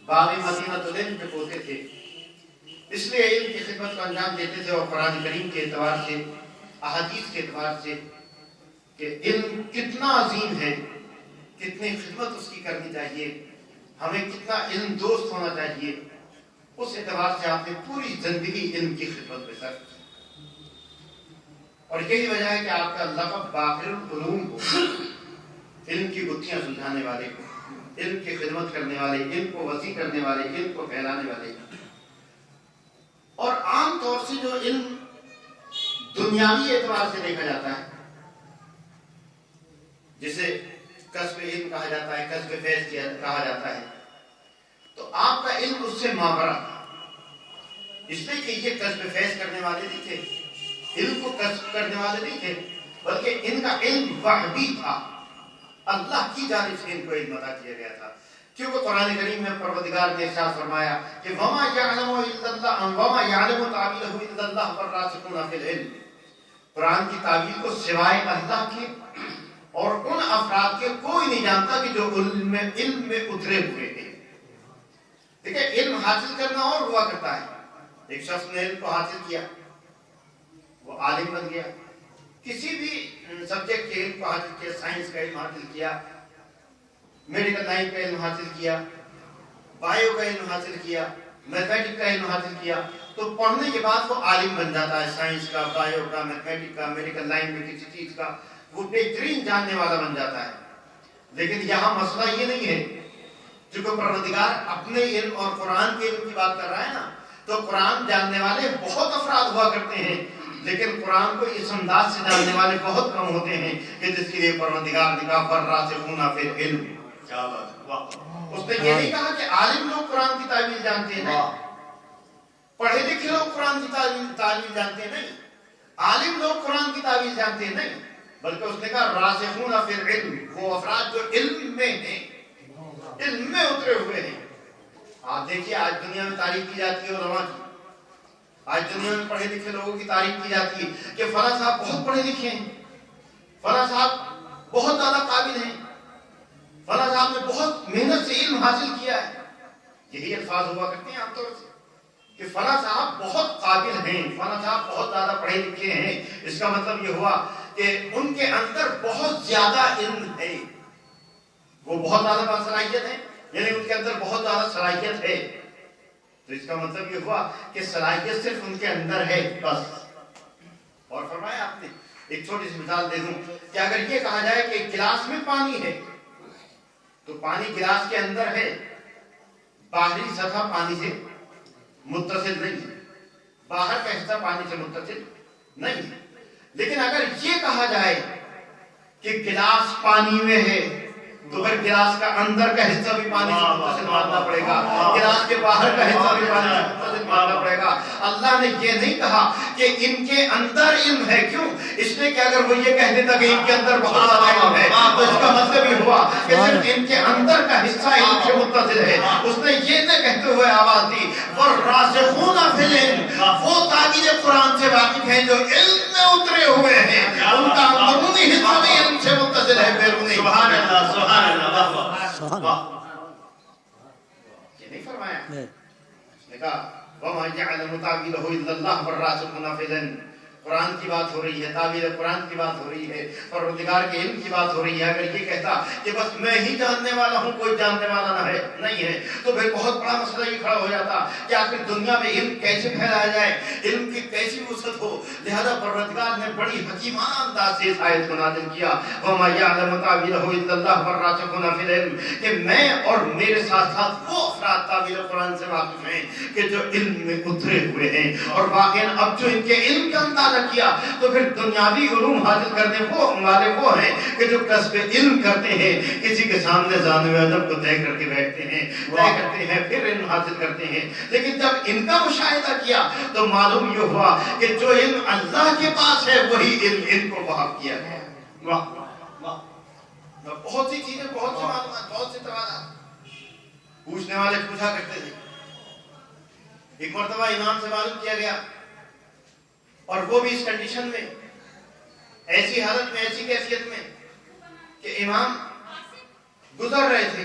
باغ مدینہ العلم پہ ہوتے تھے، اس لیے علم کی خدمت کو انجام دیتے تھے، اور قرآن کریم کے اعتبار سے، احادیث کے اعتبار سے کہ علم کتنا عظیم ہے، کتنی خدمت اس کی کرنی چاہیے، ہمیں کتنا علم دوست ہونا چاہیے، اس اعتبار سے آپ نے پوری زندگی علم کی خدمت میں صرف کی، اور یہی وجہ ہے کہ آپ کا لقب باقر العلوم ہو، علم کی گتھیاں سلجھانے والے، علم کی خدمت کرنے والے، علم کو وسیع کرنے والے، علم کو پھیلانے والے۔ اور عام طور سے جو علم دنیاوی اعتبار سے دیکھا جاتا ہے، جسے کسب علم کہا جاتا ہے، کسب فیض کہا جاتا ہے، تو آپ کا علم اس سے مابرا تھا، اس لیے کہ یہ کسب فیض کرنے والے نہیں تھے، علم کو کسب کرنے والے نہیں تھے، بلکہ ان کا علم وحی تھا، اللہ کی جانب سے ان کو علم عطا کیا گیا تھا، کیونکہ قرآن کریم میں پروردگار نے ارشاد فرمایا کہ وما يعلم الا اللہ وما يعلم تعویلہ الا اللہ والراسخون فی العلم، قرآن کی تعویل کو سوائے اللہ کے اور ان افراد کے کوئی نہیں جانتا کہ جو علم میں اترے ہوئے ہیں۔ دیکھیں، علم حاصل کرنا اور ہوا کرتا ہے، ایک شخص نے علم کو حاصل کیا، وہ عالم بن گیا، کسی بھی سبجیکٹ کے علم کو حاصل کیا، سائنس کا علم حاصل کیا، میڈیکل لائن کا علم حاصل کیا، بایو کا علم حاصل کیا، میتھمیٹک کا علم حاصل کیا، تو پڑھنے کے بعد وہ عالم بن جاتا ہے، سائنس کا، بایو کا، میتھمیٹک کا، میڈیکل لائن میں کسی چیز کا وہ بہترین جاننے والا بن جاتا ہے۔ لیکن یہاں مسئلہ یہ نہیں ہے، چونکہ پروردگار اپنے علم اور قرآن کے علم کی بات کر رہا ہے نا، تو قرآن جاننے والے بہت افراد ہوا کرتے ہیں، لیکن قرآن کو اس انداز سے جاننے والے بہت کم ہوتے ہیں کہ جس کے لیے پروردگار نے کہا والراسخون فی العلم۔ کیا بات، اس نے یہ نہیں کہا کہ عالم لوگ قرآن کی تعویل جانتے ہیں، پڑھے لکھے لوگ قرآن کی تعویل جانتے ہیں، نہیں، عالم لوگ قرآن کی تعویل جانتے ہیں، نہیں، بلکہ اس نے کہا راسخون فی العلم، وہ افراد جو علم میں ہیں، علم میں اترے ہوئے ہیں۔ آپ دیکھیے آج دنیا میں تعریف کی جاتی ہے علماء کی، آج دنیا میں پڑھے لکھے لوگوں کی تعریف کی جاتی ہے کہ فلاں صاحب بہت پڑھے لکھے ہیں، فلاں صاحب بہت زیادہ قابل ہیں، فلاں صاحب نے بہت محنت سے علم حاصل کیا ہے، یہی الفاظ ہوا کرتے ہیں عام طور سے کہ فلاں صاحب بہت قابل ہیں، فلاں صاحب بہت زیادہ پڑھے لکھے ہیں، اس کا مطلب یہ ہوا کہ ان کے اندر بہت زیادہ علم ہے، وہ بہت زیادہ باصلاحیت ہے، یعنی ان کے اندر بہت زیادہ صلاحیت ہے، تو اس کا مطلب یہ ہوا کہ صلاحیت صرف ان کے اندر ہے بس۔ اور فرمایا آپ نے، ایک چھوٹی سی مثال دے دوں کہ اگر یہ کہا جائے کہ گلاس میں پانی ہے تو پانی گلاس کے اندر ہے، باہری سطح پانی سے متصل نہیں ہے، باہر کا حصہ پانی سے متصل نہیں ہے، لیکن اگر یہ کہا جائے کہ گلاس پانی میں ہے تو پھر گلاس کا اندر کا حصہ بھی پانی سے متصل ماننا پڑے گا، گلاس کے باہر کا حصہ بھی پانی سے متصل ماننا پڑے گا۔ اللہ نے یہ نہیں کہا کہ ان کے اندر علم ہے، کیوں؟ اس لیے کہ اگر وہ یہ کہہ دیتا کہ ان کے اندر بہت زیادہ علم ہے تو اس کا مطلب یہ ہوا کہ صرف ان کے اندر کا حصہ علم سے متصل ہے۔ اس نے یہ نہ کہتے ہوئے آواز دی والراسخون فی العلم، وہ تعبیر قرآن سے واقف ہیں جو علم میں اترے ہوئے ہیں، ان کا اندرونی حصہ بھی علم سے متصل ہے، بیرونی۔ سبحان اللہ، سبحان اللہ، یہ نہیں فرمایا، اس نے کہا وَمَا يَعْلَمُ تَعْوِيلَهُ إِلَّا اللَّهُ وَالرَّاسِخُونَ فِي الْعِلْمِ، قرآن کی بات ہو رہی ہے، تعبیر قرآن کی بات ہو رہی ہے، پروردگار کے علم کی بات ہو رہی ہے۔ اگر یہ کہتا کہ بس میں ہی جاننے والا ہوں، کوئی جاننے والا نہ ہے، نہیں ہے، تو پھر بہت بڑا مسئلہ یہ کھڑا ہو جاتا کہ آخر دنیا میں علم کیسے پھیلایا جائے، علم کی کیسی وسعت ہو۔ لہذا پروردگار نے بڑی حکیمانہ انداز سے اس آیت کو نازل کیا وَمَا يَعْلَمُ تَعْوِيلَهُ إِلَّا اللَّهُ وَالرَّاسِخُونَ فِي الْعِلْمِ، کہ میں اور میرے ساتھ ساتھ وہ افراد تعبیر قرآن سے واقف ہیں کہ جو علم میں اترے ہوئے ہیں، اور واقعا اب جو ان کے علم کا اندازہ کیا تو پھر دنیاوی علوم حاصل کرنے والے وہ ہیں کہ جو کسب علم کرتے ہیں، کسی کے سامنے ذانب ادب کو طے کر کے بیٹھتے ہیں، طے کرتے ہیں، پھر علم حاصل کرتے ہیں۔ لیکن جب ان کا مشاہدہ کیا تو معلوم یہ ہوا کہ جو علم اللہ کے پاس ہے وہی علم ان کو وہب کیا گیا۔ واہ واہ، بہت سی چیزیں، بہت سی معلومات، بہت سے سوالات پوچھنے والے پوچھا کرتے تھے۔ ایک مرتبہ امام سے معلوم کیا گیا، اور وہ بھی اس کنڈیشن میں، ایسی حالت میں، ایسی کیفیت میں کہ امام گزر رہے تھے،